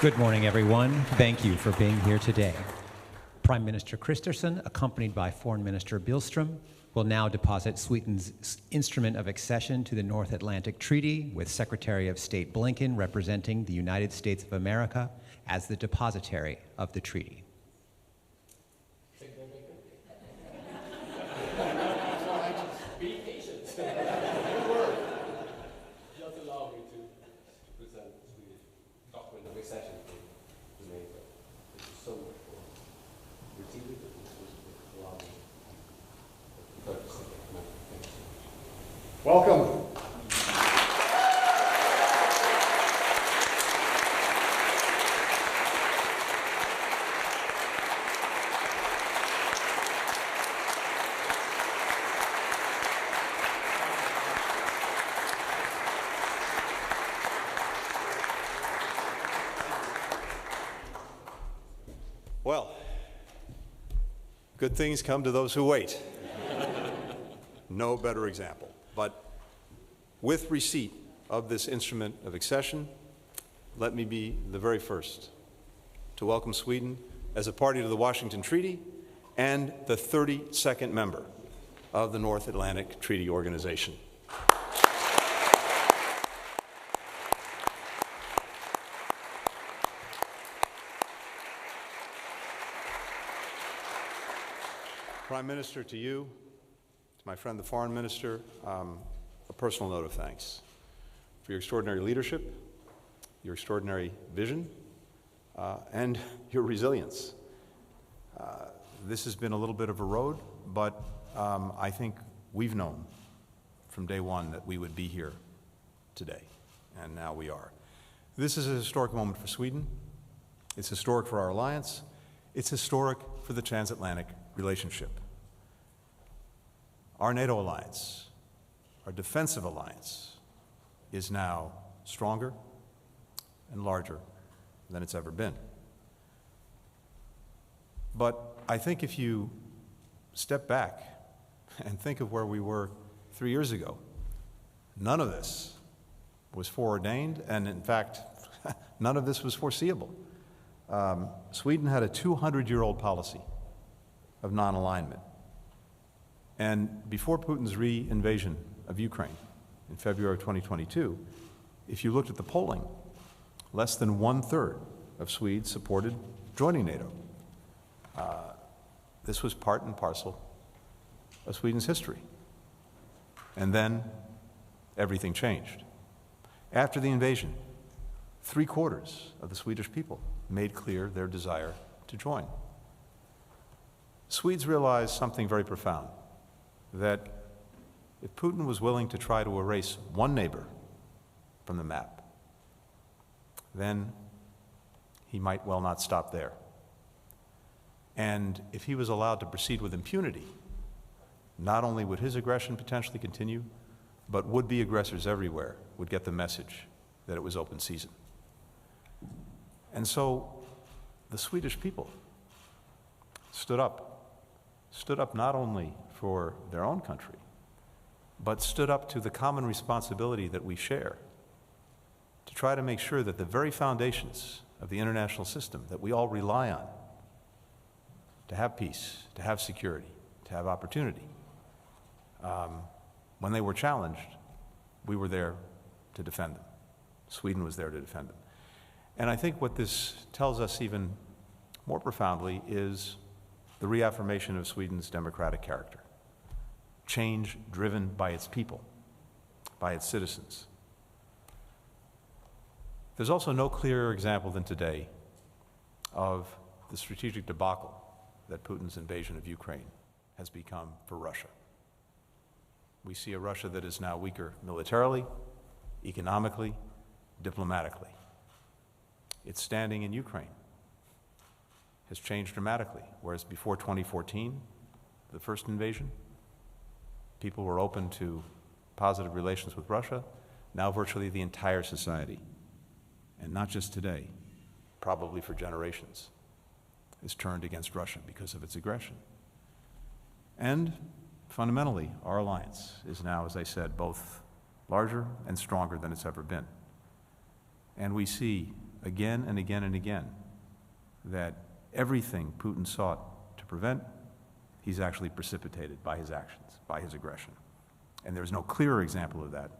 Good morning, everyone. Thank you for being here today. Prime Minister Kristersson, accompanied by Foreign Minister Billström, will now deposit Sweden's instrument of accession to the North Atlantic Treaty, with Secretary of State Blinken representing the United States of America as the depositary of the treaty. Be patient. Just allow me to present the Swedish document of accession to NATO. Thank you so much for receiving it. Allow me 30 seconds. Thank you so much. Welcome. Well, good things come to those who wait. No better example. But with receipt of this instrument of accession, let me be the very first to welcome Sweden as a party to the Washington Treaty and the 32nd member of the North Atlantic Treaty Organization. Prime Minister, to you, to my friend the Foreign Minister, a personal note of thanks for your extraordinary leadership, your extraordinary vision, and your resilience. This has been a little bit of a road, but I think we've known from day one that we would be here today, and now we are. This is a historic moment for Sweden. It's historic for our alliance. It's historic for the transatlantic relationship. Our NATO alliance, our defensive alliance, is now stronger and larger than it's ever been. But I think if you step back and think of where we were 3 years ago, none of this was foreordained, and in fact, none of this was foreseeable. Sweden had a 200-year-old policy of non-alignment. And before Putin's re-invasion of Ukraine in February of 2022, if you looked at the polling, less than 1/3 of Swedes supported joining NATO. This was part and parcel of Sweden's history. And then everything changed. After the invasion, 3/4 of the Swedish people made clear their desire to join. Swedes realized something very profound, that if Putin was willing to try to erase one neighbor from the map, then he might well not stop there. And if he was allowed to proceed with impunity, not only would his aggression potentially continue, but would-be aggressors everywhere would get the message that it was open season. And so the Swedish people stood up not only for their own country, but stood up to the common responsibility that we share to try to make sure that the very foundations of the international system that we all rely on to have peace, to have security, to have opportunity, when they were challenged, we were there to defend them. Sweden was there to defend them. And I think what this tells us even more profoundly is the reaffirmation of Sweden's democratic character. Change driven by its people, by its citizens. There's also no clearer example than today of the strategic debacle that Putin's invasion of Ukraine has become for Russia. We see a Russia that is now weaker militarily, economically, diplomatically. Its standing in Ukraine has changed dramatically, whereas before 2014, the first invasion, people were open to positive relations with Russia. Now virtually the entire society, and not just today, probably for generations, is turned against Russia because of its aggression. And fundamentally, our alliance is now, as I said, both larger and stronger than it's ever been. And we see again and again and again that everything Putin sought to prevent, he's actually precipitated by his actions, by his aggression. And there's no clearer example of that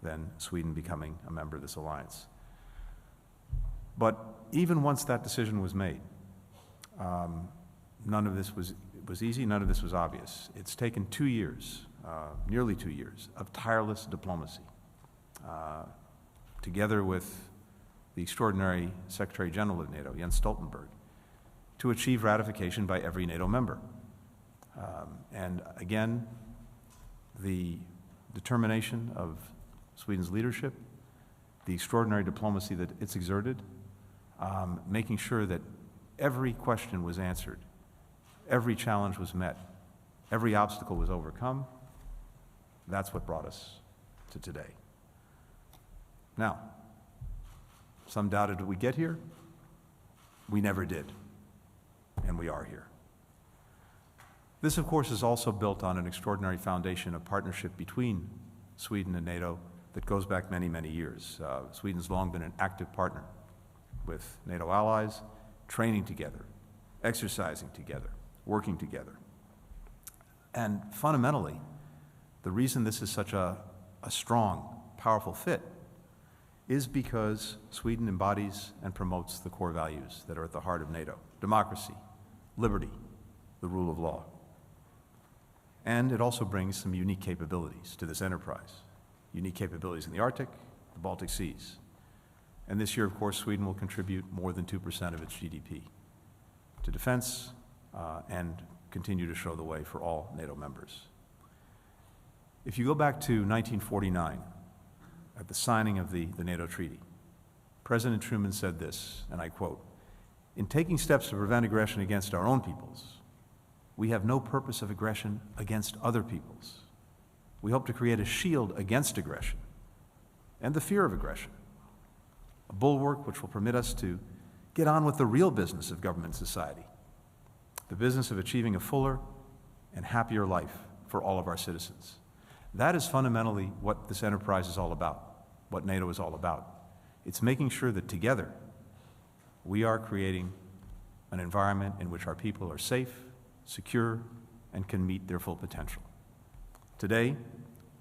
than Sweden becoming a member of this alliance. But even once that decision was made, none of this was easy, none of this was obvious. It's taken 2 years, nearly 2 years, of tireless diplomacy, together with the extraordinary Secretary General of NATO, Jens Stoltenberg, to achieve ratification by every NATO member. And again, the determination of Sweden's leadership, the extraordinary diplomacy that it's exerted, making sure that every question was answered, every challenge was met, every obstacle was overcome. That's what brought us to today. Now, some doubted did we get here? We never did, and we are here. This, of course, is also built on an extraordinary foundation of partnership between Sweden and NATO that goes back many, many years. Sweden's long been an active partner with NATO allies, training together, exercising together, working together. And fundamentally, the reason this is such a strong, powerful fit is because Sweden embodies and promotes the core values that are at the heart of NATO: democracy, liberty, the rule of law. And it also brings some unique capabilities to this enterprise, unique capabilities in the Arctic, the Baltic Seas. And this year, of course, Sweden will contribute more than 2% of its GDP to defense and continue to show the way for all NATO members. If you go back to 1949, at the signing of the NATO treaty, President Truman said this, and I quote, "In taking steps to prevent aggression against our own peoples, we have no purpose of aggression against other peoples. We hope to create a shield against aggression and the fear of aggression, a bulwark which will permit us to get on with the real business of government and society, the business of achieving a fuller and happier life for all of our citizens." That is fundamentally what this enterprise is all about, what NATO is all about. It's making sure that together we are creating an environment in which our people are safe, secure, and can meet their full potential. Today,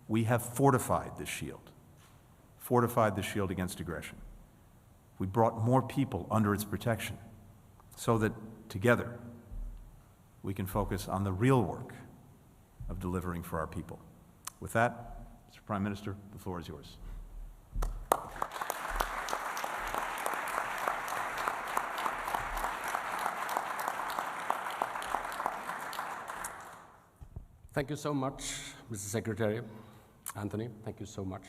we have fortified this shield against aggression. We brought more people under its protection so that together we can focus on the real work of delivering for our people. With that, Mr. Prime Minister, the floor is yours. Thank you so much, Mr. Secretary. Antony, thank you so much.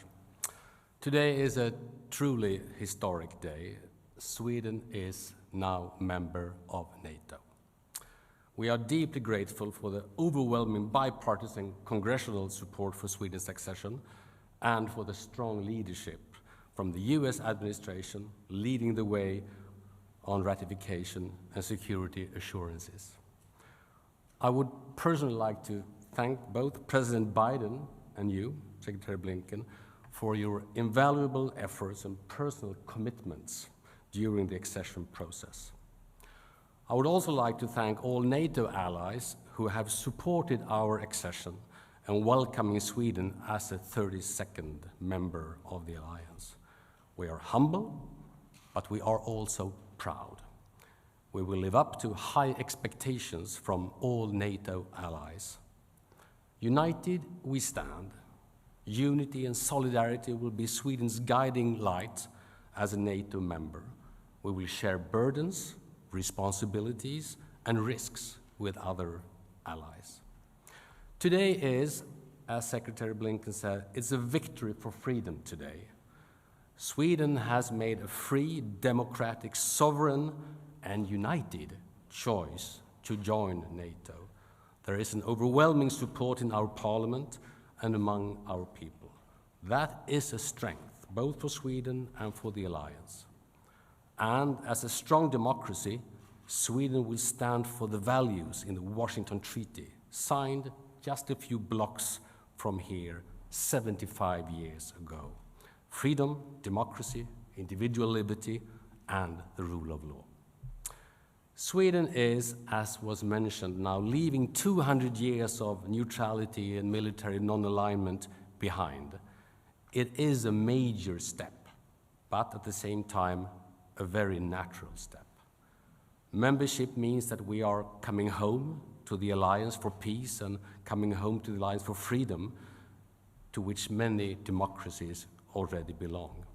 Today is a truly historic day. Sweden is now member of NATO. We are deeply grateful for the overwhelming bipartisan congressional support for Sweden's accession and for the strong leadership from the US administration leading the way on ratification and security assurances. I would personally like to thank both President Biden and you, Secretary Blinken, for your invaluable efforts and personal commitments during the accession process. I would also like to thank all NATO allies who have supported our accession and welcoming Sweden as a 32nd member of the alliance. We are humble, but we are also proud. We will live up to high expectations from all NATO allies. United we stand. Unity and solidarity will be Sweden's guiding light as a NATO member. We will share burdens, responsibilities, and risks with other allies. Today is, as Secretary Blinken said, it's a victory for freedom today. Sweden has made a free, democratic, sovereign, and united choice to join NATO. There is an overwhelming support in our parliament and among our people. That is a strength, both for Sweden and for the alliance. And as a strong democracy, Sweden will stand for the values in the Washington Treaty, signed just a few blocks from here 75 years ago. Freedom, democracy, individual liberty, and the rule of law. Sweden is, as was mentioned now, leaving 200 years of neutrality and military non-alignment behind. It is a major step, but at the same time, a very natural step. Membership means that we are coming home to the Alliance for Peace and coming home to the Alliance for Freedom, to which many democracies already belong.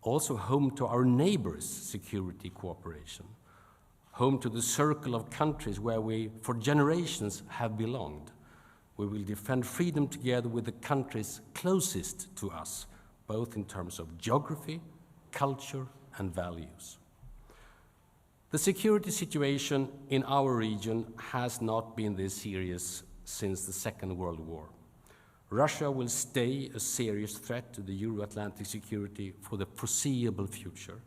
Also home to our neighbors' security cooperation, home to the circle of countries where we, for generations, have belonged. We will defend freedom together with the countries closest to us, both in terms of geography, culture, and values. The security situation in our region has not been this serious since the Second World War. Russia will stay a serious threat to the Euro-Atlantic security for the foreseeable future.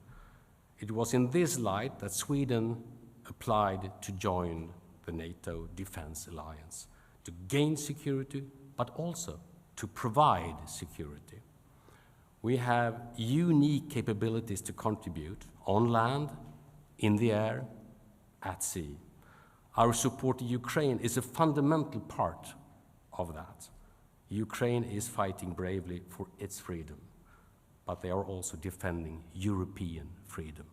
It was in this light that Sweden applied to join the NATO Defense Alliance, to gain security, but also to provide security. We have unique capabilities to contribute on land, in the air, at sea. Our support to Ukraine is a fundamental part of that. Ukraine is fighting bravely for its freedom, but they are also defending European freedom.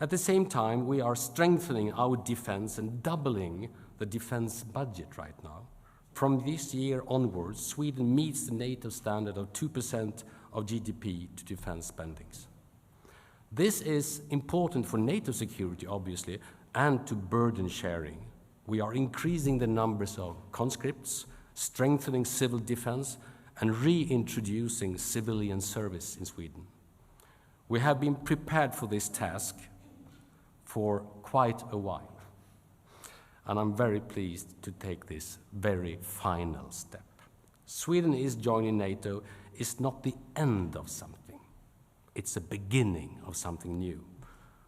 At the same time, we are strengthening our defense and doubling the defense budget right now. From this year onwards, Sweden meets the NATO standard of 2% of GDP to defense spendings. This is important for NATO security, obviously, and to burden sharing. We are increasing the numbers of conscripts, strengthening civil defense, and reintroducing civilian service in Sweden. We have been prepared for this task for quite a while, and I'm very pleased to take this very final step. Sweden is joining NATO is not the end of something. It's a beginning of something new.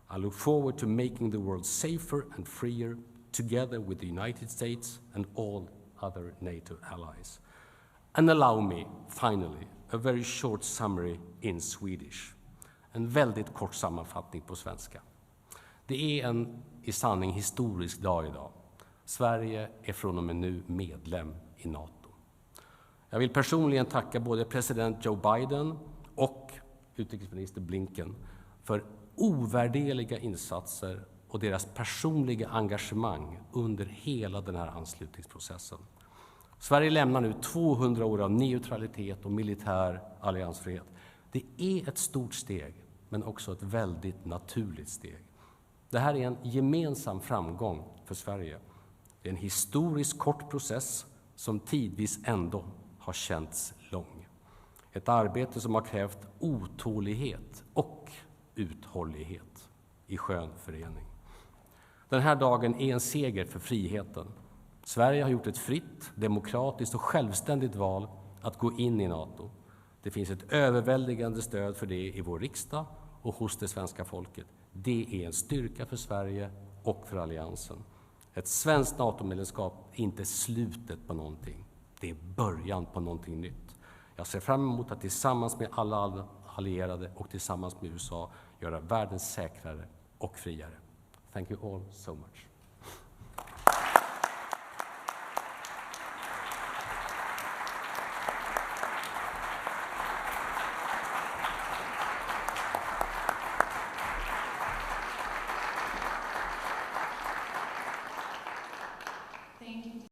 I look forward to making the world safer and freer together with the United States and all other NATO allies. And allow me, finally, a very short summary in Swedish. En väldigt kort sammanfattning på svenska. Det är en i sanning historisk dag idag. Sverige är från och med nu medlem i NATO. Jag vill personligen tacka både president Joe Biden och utrikesminister Blinken för ovärderliga insatser och deras personliga engagemang under hela den här anslutningsprocessen. Sverige lämnar nu 200 år av neutralitet och militär alliansfrihet. Det är ett stort steg, men också ett väldigt naturligt steg. Det här är en gemensam framgång för Sverige. Det är en historiskt kort process som tidvis ändå har känts lång. Ett arbete som har krävt otålighet och uthållighet i skön förening. Den här dagen är en seger för friheten. Sverige har gjort ett fritt, demokratiskt och självständigt val att gå in i NATO. Det finns ett överväldigande stöd för det i vår riksdag och hos det svenska folket. Det är en styrka för Sverige och för alliansen. Ett svenskt NATO-medlemskap är inte slutet på någonting. Det är början på någonting nytt. Jag ser fram emot att tillsammans med alla allierade och tillsammans med USA göra världen säkrare och friare. Thank you all so much.